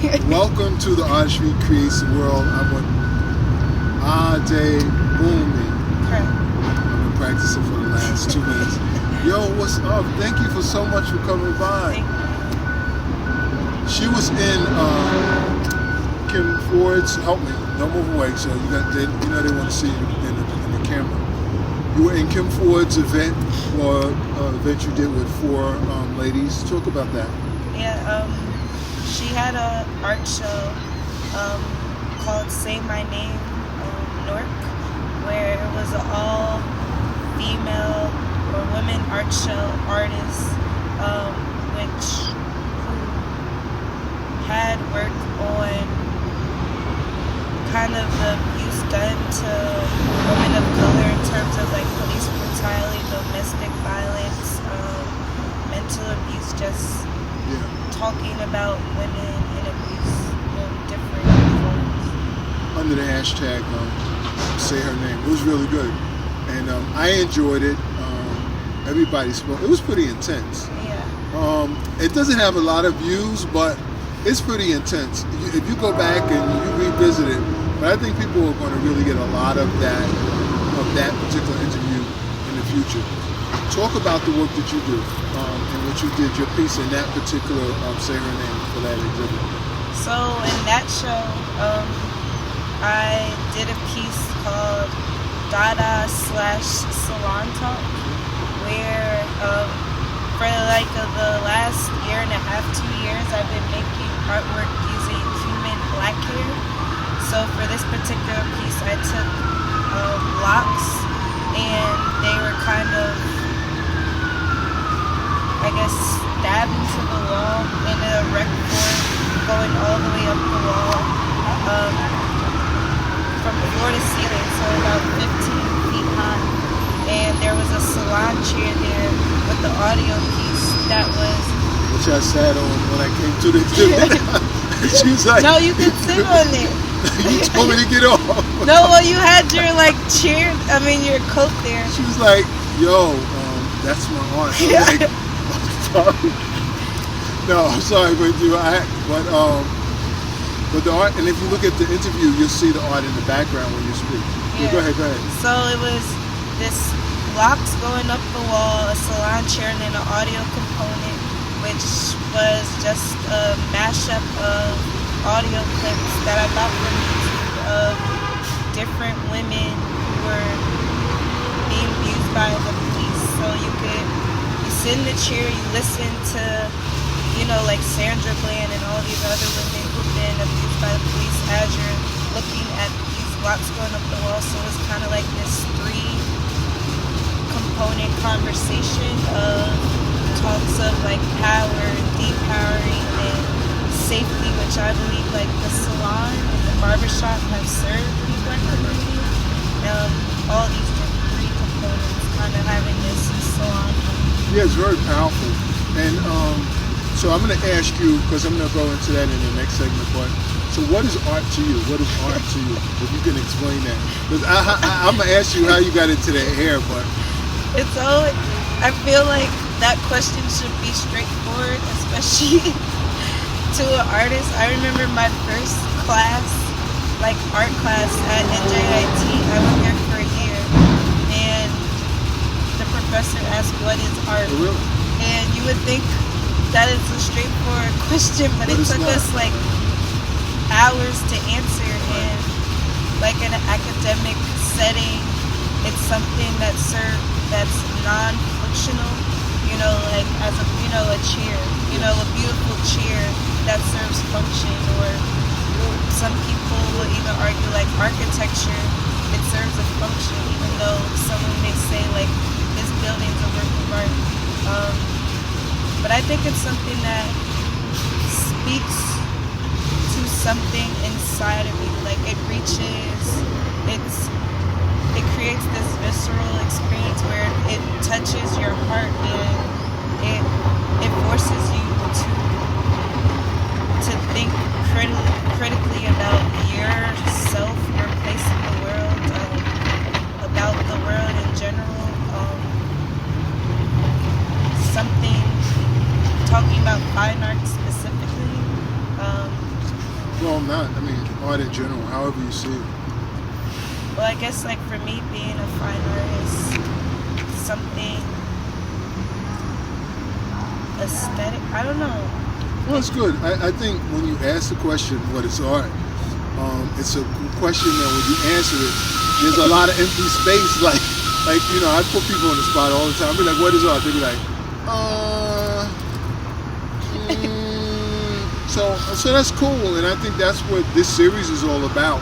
Welcome to the Artistry Creates the World. I'm with Ade Bunmi. Okay. I've been practicing for the last 2 minutes. Yo, what's up? Thank you for so much for coming by. She was in Kim Ford's. Help me. Don't move away. So they want to see you in the camera. You were in Kim Ford's event, or event you did with 4 ladies. Talk about that. Yeah. She had an art show called Say My Name, Newark, where it was an all-female or women art show artists, which had worked on kind of the abuse done to women of color in terms of like police brutality, domestic violence, mental abuse, just talking about women in abuse in different forms. Under the hashtag Say Her Name. It was really good. And I enjoyed it. Everybody spoke. It was pretty intense. Yeah. It doesn't have a lot of views, but it's pretty intense. If you go back and you revisit it, but I think people are going to really get a lot of that particular interview in the future. Talk about the work that you do and what you did, your piece in that particular Say Her Name for that exhibit. So in that show, I did a piece called Dada/Salon Talk, where for like the last year and a half, 2 years, I've been making artwork using human black hair. So for this particular piece, I took locks, and they were kind of, I guess, stabbed into the wall in a erect form, going all the way up the wall, from floor to ceiling, so about 15 feet high. And there was a salon chair there with the audio piece that was... Which I sat on when I came to the exhibit. She was like... No, you can sit on it. You told me to get off. No, well, you had your your coat there. She was like, yo, that's my aunt. I was like, sorry. No, I'm sorry, but the art, and if you look at the interview, you'll see the art in the background when you speak. Yeah. Go ahead. So it was this locks going up the wall, a salon chair, and then an audio component, which was just a mashup of audio clips that I got from YouTube of different women who were being abused by the police. So you sit in the chair, you listen to, like Sandra Bland and all these other women who've been abused by the police as you're looking at these blocks going up the wall. So it's kind of like this 3-component conversation of talks of like power and depowering and safety, which I believe like the salon and the barbershop have served people in the community. All these 3 components kind of having this salon. Yeah, it's very powerful. And so I'm going to ask you, because I'm going to go into that in the next segment, but so what is art to you? What is art to you? If you can explain that. Because I'm going to ask you how you got into that hair, but... I feel like that question should be straightforward, especially to an artist. I remember my first class, like art class at NJIT. I went there for a year, and the professor asked, "What is art?" Oh, really? And you would think that is a straightforward question, but it took us like hours to answer. And like in an academic setting, it's something that's non-functional. Like as a chair, a beautiful chair that serves function. Or some people will even argue like architecture, it serves a function, even though someone may say like this building's a work of art. But I think it's something that speaks to something inside of you. Like it creates this visceral experience where it touches your heart, and it forces you to think critically about yourself, your place in the world, about the world in general. Something talking about fine art specifically, Well, not. I mean, art in general, however you see it. Well, I guess like for me, being a fine artist, something aesthetic. I don't know. Well, it's good. I think when you ask the question, what is art? It's a question that when you answer it, there's a lot of empty space. Like you know, I put people on the spot all the time. I'd be like, what is art? They'd be like, So that's cool, and I think that's what this series is all about,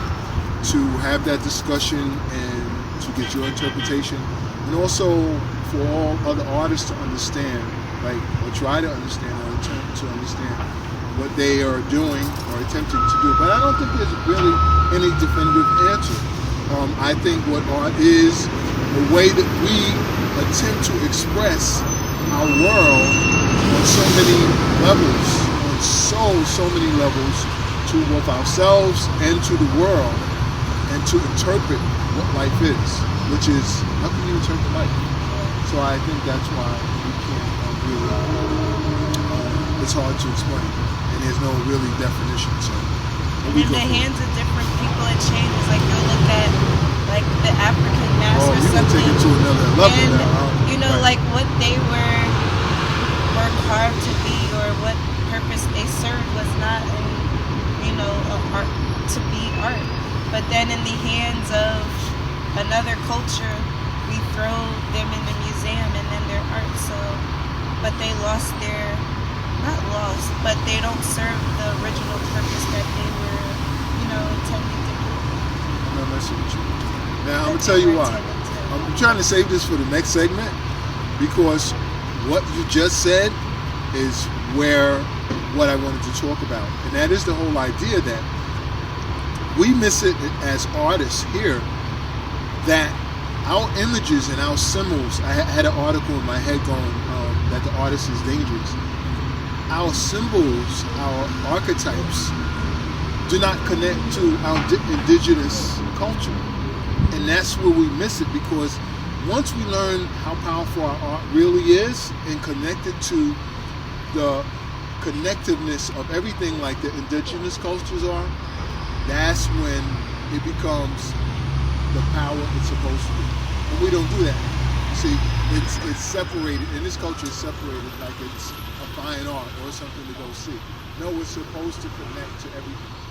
to have that discussion and to get your interpretation, and also for all other artists to understand, like, or try to understand or attempt to understand what they are doing or attempting to do. But I don't think there's really any definitive answer. I think what art is the way that we attempt to express our world on so many levels, so many levels, to both ourselves and to the world, and to interpret what life is, which is, how can you interpret life? So I think that's why we can't really, it's hard to explain, and there's no really definition. So in the hands of different people, it changes. Like you'll look at like the African mask or you can something, take it to another level and now. you know, Right. like what they were carved to be, or what purpose they served was not in, you know, art to be art. But then in the hands of another culture, we throw them in the museum and then they're art. So, but they lost their, not lost, but they don't serve the original purpose that they were, you know, intending to do. I'm not messing with you. Now, I'm going to tell you why. I'm trying to save this for the next segment, because what you just said is what I wanted to talk about. And that is the whole idea that we miss it as artists here, that our images and our symbols, I had an article in my head going that the artist is dangerous. Our symbols, our archetypes do not connect to our indigenous culture. And that's where we miss it, because once we learn how powerful our art really is and connected to the connectiveness of everything like the indigenous cultures are, that's when it becomes the power it's supposed to be. And we don't do that. See, it's separated, and this culture is separated like it's a fine art or something to go see. No, it's supposed to connect to everything.